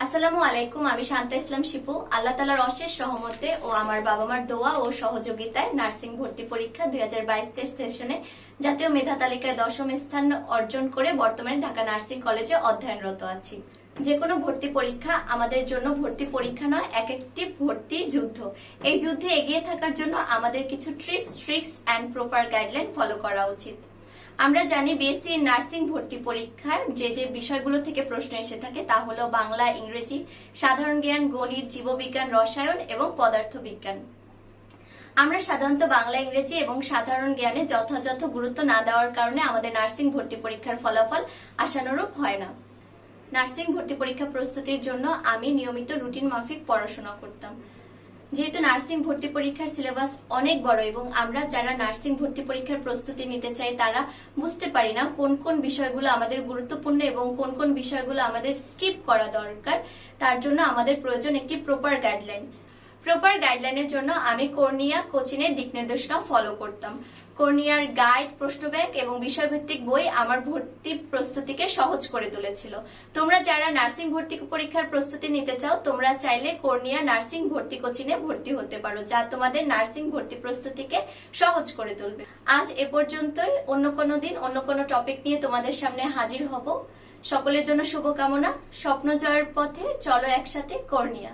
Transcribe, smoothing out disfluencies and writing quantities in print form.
আসসালামু আলাইকুম। আমি শান্তা ইসলাম শিপু। আল্লাহ তাআলার অশেষ রহমতে ও আমার বাবা মার দোয়া ও সহযোগিতায় নার্সিং ভর্তি পরীক্ষা 2022-23 সেশনে জাতীয় মেধা তালিকায় 10ম স্থান অর্জন করে বর্তমানে ঢাকা নার্সিং কলেজে অধ্যয়নরত আছি। যে কোনো ভর্তি পরীক্ষা আমাদের জন্য ভর্তি পরীক্ষা নয়, এক একটি ভর্তি যুদ্ধ। এই যুদ্ধে এগিয়ে থাকার জন্য আমাদের কিছু TRIPS, tricks and proper guideline follow করা উচিত। আমরা জানি বিএসসি নার্সিং ভর্তি পরীক্ষায় যে যে বিষয়গুলো থেকে প্রশ্ন এসে থাকে তা হলো বাংলা, ইংরেজি, সাধারণ জ্ঞান, গণিত, জীববিজ্ঞান, রসায়ন এবং পদার্থবিজ্ঞান। আমরা সাধারণত বাংলা, ইংরেজি এবং সাধারণ জ্ঞানে যথাযথ গুরুত্ব না দেওয়ার কারণে আমাদের নার্সিং ভর্তি পরীক্ষার ফলাফল আশানুরূপ হয় না। নার্সিং ভর্তি পরীক্ষা প্রস্তুতির জন্য আমি নিয়মিত রুটিন মাফিক পড়াশোনা করতাম। যেহেতু নার্সিং ভর্তি পরীক্ষার সিলেবাস অনেক বড় এবং আমরা যারা নার্সিং ভর্তি পরীক্ষার প্রস্তুতি নিতে চাই তারা বুঝতে পারি না কোন কোন বিষয়গুলো আমাদের গুরুত্বপূর্ণ এবং কোন কোন বিষয়গুলো আমাদের স্কিপ করা দরকার, তার জন্য আমাদের প্রয়োজন একটি প্রপার গাইডলাইন। প্রপার গাইডলাইনের জন্য আমি কর্নিয়া কোচিংয়ের দিক নির্দেশনা ফলো করতাম। কর্নিয়ার গাইড, প্রশ্ন ব্যাংক এবং বিষয়ভিত্তিক বই আমার ভর্তি প্রস্তুতিকে সহজ করে তুলেছিল। তোমরা যারা নার্সিং ভর্তি পরীক্ষার প্রস্তুতি নিতে চাও তোমরা চাইলে কর্নিয়া নার্সিং ভর্তি কোচিংয়ে ভর্তি হতে পারো, যা তোমাদের নার্সিং ভর্তি প্রস্তুতিকে সহজ করে তুলবে। আজ এ পর্যন্তই। অন্য কোনো দিন অন্য কোনো টপিক নিয়ে তোমাদের সামনে হাজির হব। সকলের জন্য শুভকামনা। স্বপ্ন জয়ের পথে চলো একসাথে কর্নিয়া।